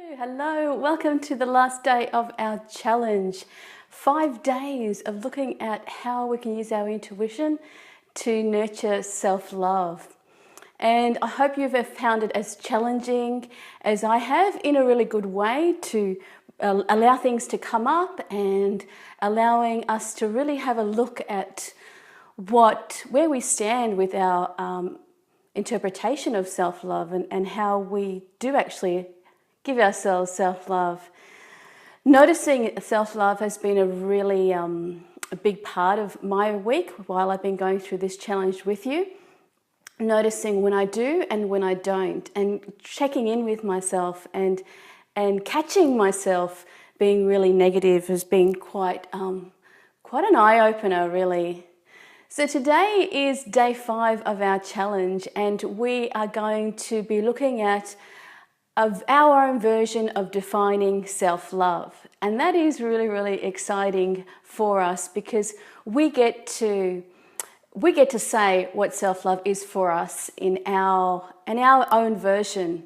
Hello, welcome to the last day of our challenge. 5 days of looking at how we can use our intuition to nurture self-love. And I hope you've found it as challenging as I have, in a really good way, to allow things to come up and allowing us to really have a look at where we stand with our interpretation of self-love and how we do actually give ourselves self-love. Noticing self-love has been a really a big part of my week while I've been going through this challenge with you. Noticing when I do and when I don't, and checking in with myself and catching myself being really negative has been quite an eye-opener, really. So today is day 5 of our challenge, and we are going to be looking at our own version of defining self-love. And that is really, really exciting for us because we get to say what self-love is for us in our own version.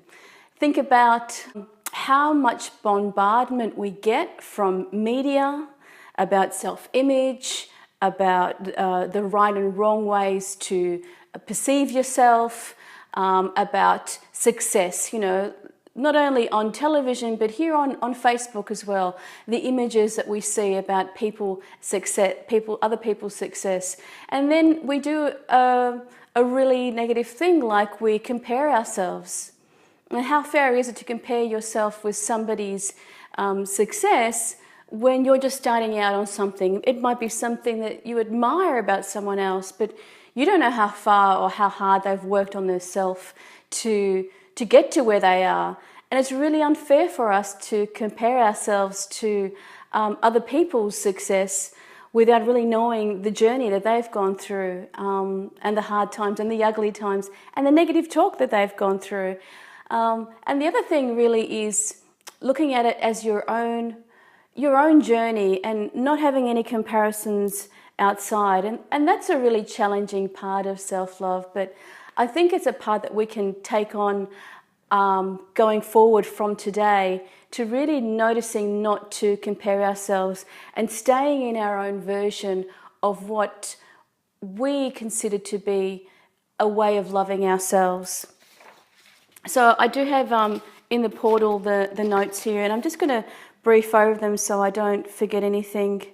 Think about how much bombardment we get from media about self-image, about the right and wrong ways to perceive yourself, about success, not only on television, but here on Facebook as well, the images that we see about other people's success. And then we do a really negative thing, like we compare ourselves. And how fair is it to compare yourself with somebody's success when you're just starting out on something? It might be something that you admire about someone else, but you don't know how far or how hard they've worked on their self to get to where they are. And it's really unfair for us to compare ourselves to other people's success without really knowing the journey that they've gone through, and the hard times and the ugly times and the negative talk that they've gone through. And the other thing really is looking at it as your own journey and not having any comparisons outside. And that's a really challenging part of self-love, but I think it's a part that we can take on going forward from today, to really noticing not to compare ourselves and staying in our own version of what we consider to be a way of loving ourselves. So I do have in the portal the notes here, and I'm just going to brief over them so I don't forget anything.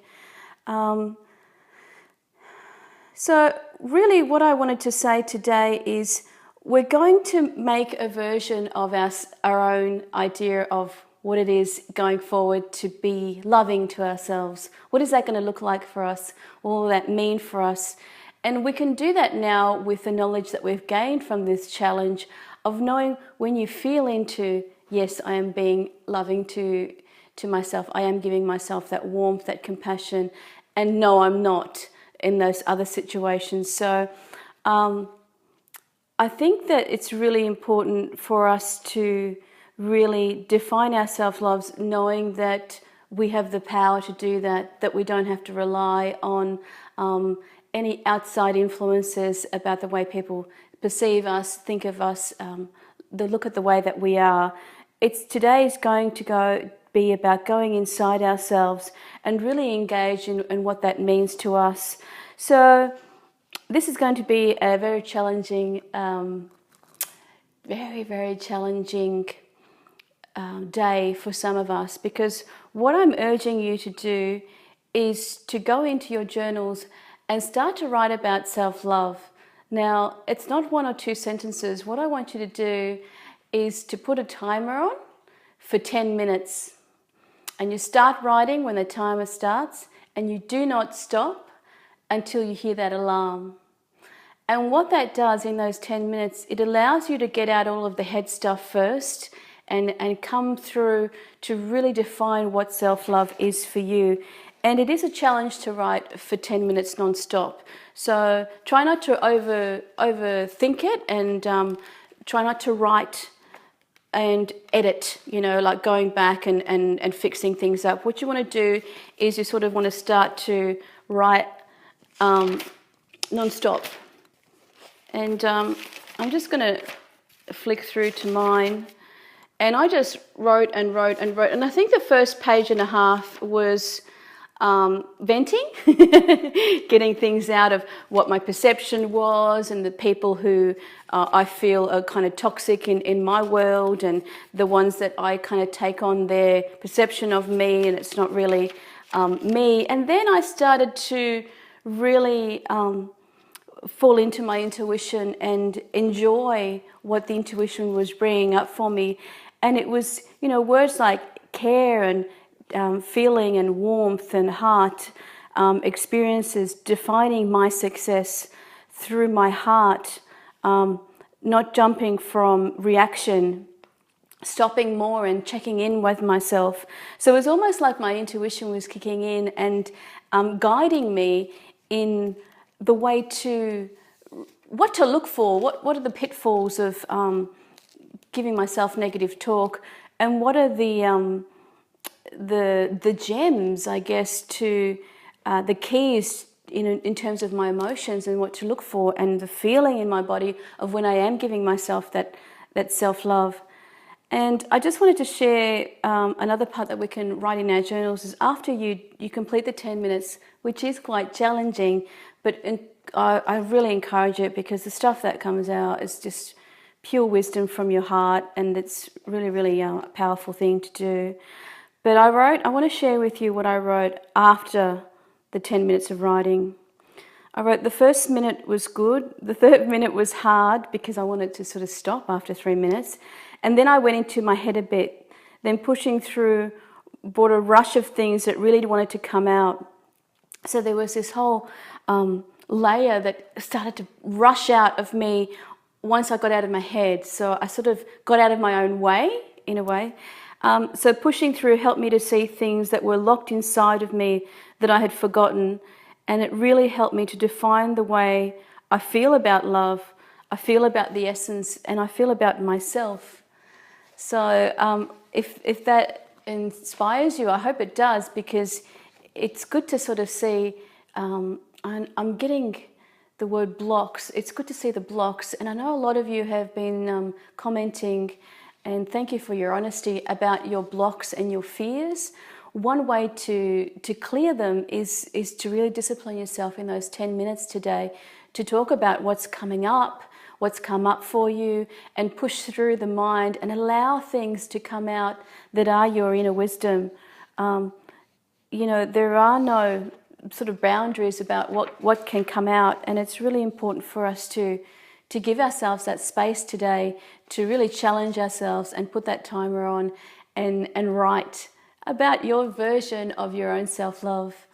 So really what I wanted to say today is we're going to make a version of our own idea of what it is going forward to be loving to ourselves. What is that going to look like for us? What will that mean for us? And we can do that now with the knowledge that we've gained from this challenge of knowing when you feel into, yes, I am being loving to myself. I am giving myself that warmth, that compassion, and no, I'm not in those other situations. So I think that it's really important for us to really define our self-loves, knowing that we have the power to do that we don't have to rely on any outside influences about the way people perceive us, think of us, look at the way that we are. Today is going to be about going inside ourselves and really engage in what that means to us. So this is going to be a very challenging, very, very challenging day for some of us, because what I'm urging you to do is to go into your journals and start to write about self-love. Now, it's not 1 or 2 sentences. What I want you to do is to put a timer on for 10 minutes. And you start writing when the timer starts, and you do not stop until you hear that alarm. And what that does in those 10 minutes, it allows you to get out all of the head stuff first and come through to really define what self-love is for you. And it is a challenge to write for 10 minutes non-stop. So try not to overthink it, and try not to write and edit, like going back and fixing things up. What you want to do is you sort of want to start to write non-stop. And I'm just going to flick through to mine And I just wrote and wrote and wrote. And I think the first page and a half was venting, getting things out of what my perception was and the people who I feel are kind of toxic in my world, and the ones that I kind of take on their perception of me and it's not really me. And then I started to really fall into my intuition and enjoy what the intuition was bringing up for me. And it was, words like care and feeling and warmth and heart experiences defining my success through my heart, not jumping from reaction, stopping more and checking in with myself. So it was almost like my intuition was kicking in and guiding me in the way to what to look for, what are the pitfalls of giving myself negative talk, and what are the gems, I guess, to the keys in terms of my emotions and what to look for, and the feeling in my body of when I am giving myself that self-love. And I just wanted to share another part that we can write in our journals is after you complete the 10 minutes, which is quite challenging, but I really encourage it because the stuff that comes out is just pure wisdom from your heart, and it's really, really a powerful thing to do. But I want to share with you what I wrote after the 10 minutes of writing. I wrote the first minute was good, the third minute was hard because I wanted to sort of stop after 3 minutes, and then I went into my head a bit, then pushing through brought a rush of things that really wanted to come out. So there was this whole layer that started to rush out of me once I got out of my head. So I sort of got out of my own way, in a way. So pushing through helped me to see things that were locked inside of me that I had forgotten. And it really helped me to define the way I feel about love, I feel about the essence, and I feel about myself. So if that inspires you, I hope it does, because it's good to sort of see, I'm getting the word blocks. It's good to see the blocks. And I know a lot of you have been commenting, and thank you for your honesty about your blocks and your fears. One way to clear them is to really discipline yourself in those 10 minutes today to talk about what's coming up, what's come up for you, and push through the mind and allow things to come out that are your inner wisdom. There are no sort of boundaries about what can come out, and it's really important for us to give ourselves that space today to really challenge ourselves and put that timer on and write about your version of your own self-love.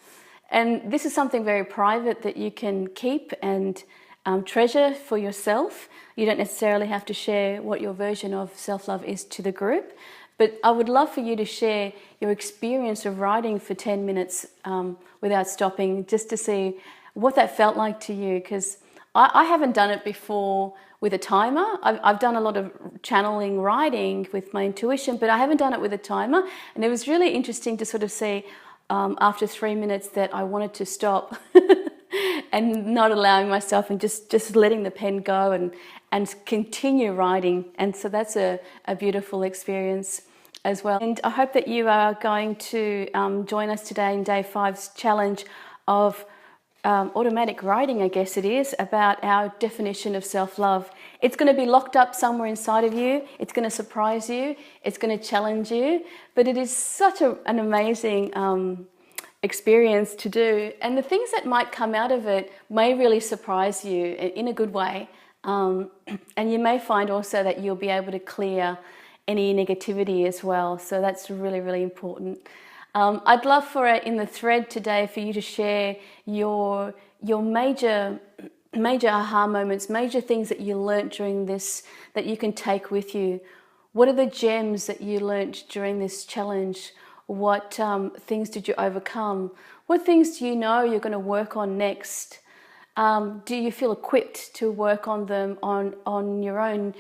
And this is something very private that you can keep and treasure for yourself. You don't necessarily have to share what your version of self-love is to the group, but I would love for you to share your experience of writing for 10 minutes without stopping, just to see what that felt like to you, because I haven't done it before with a timer. I've done a lot of channeling writing with my intuition, but I haven't done it with a timer. And it was really interesting to sort of see after 3 minutes that I wanted to stop and not allowing myself and just letting the pen go and continue writing. And so that's a beautiful experience as well. And I hope that you are going to join us today in day 5's challenge of automatic writing, I guess it is, about our definition of self-love. It's going to be locked up somewhere inside of you. It's going to surprise you. It's going to challenge you. But it is such an amazing experience to do. And the things that might come out of it may really surprise you in a good way. And you may find also that you'll be able to clear any negativity as well. So that's really, really important. I'd love for in the thread today for you to share your major aha moments, major things that you learnt during this that you can take with you. What are the gems that you learnt during this challenge? What things did you overcome? What things do you know you're going to work on next? Do you feel equipped to work on them on your own?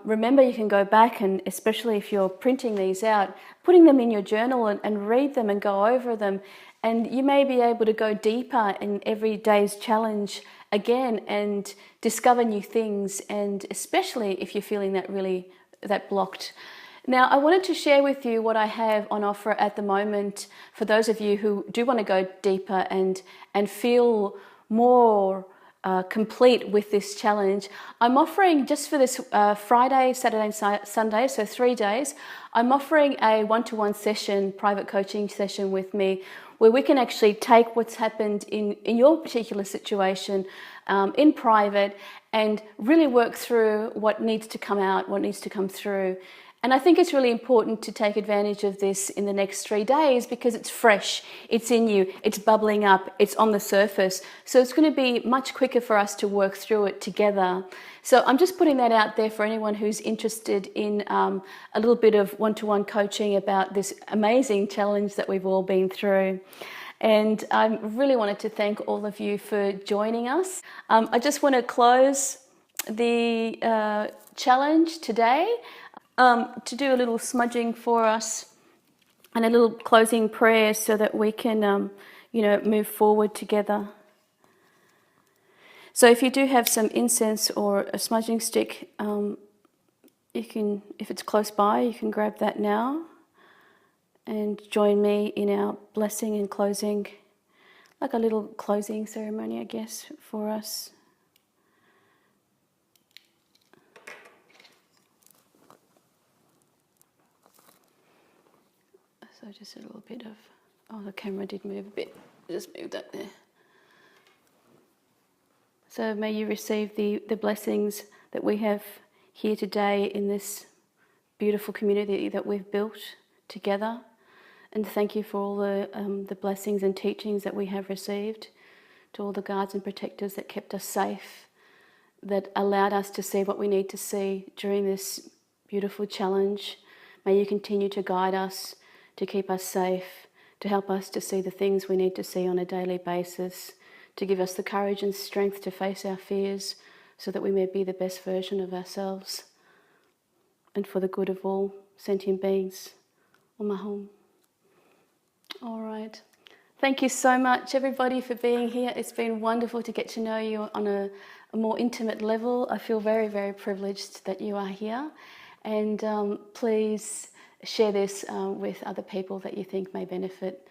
Remember, you can go back, and especially if you're printing these out, putting them in your journal and read them and go over them. And you may be able to go deeper in every day's challenge again and discover new things. And especially if you're feeling that blocked, Now, I wanted to share with you what I have on offer at the moment for those of you who do want to go deeper and feel more complete with this challenge. I'm offering just for this Friday, Saturday and Sunday, so 3 days, I'm offering a one-to-one session, private coaching session with me, where we can actually take what's happened in your particular situation in private and really work through what needs to come out, what needs to come through. And I think it's really important to take advantage of this in the next 3 days because it's fresh, it's in you, it's bubbling up, it's on the surface. So it's going to be much quicker for us to work through it together. So I'm just putting that out there for anyone who's interested in a little bit of one-to-one coaching about this amazing challenge that we've all been through. And I really wanted to thank all of you for joining us. I just want to close the challenge today. To do a little smudging for us and a little closing prayer so that we can, move forward together. So if you do have some incense or a smudging stick, you can, if it's close by, you can grab that now and join me in our blessing and closing, like a little closing ceremony, I guess, for us. So just a little bit of, oh, the camera did move a bit. Just move that there. So may you receive the blessings that we have here today in this beautiful community that we've built together. And thank you for all the blessings and teachings that we have received, to all the guards and protectors that kept us safe, that allowed us to see what we need to see during this beautiful challenge. May you continue to guide us, to keep us safe, to help us to see the things we need to see on a daily basis, to give us the courage and strength to face our fears so that we may be the best version of ourselves and for the good of all sentient beings. Om. All right. Thank you so much, everybody, for being here. It's been wonderful to get to know you on a more intimate level. I feel very, very privileged that you are here. And please share this with other people that you think may benefit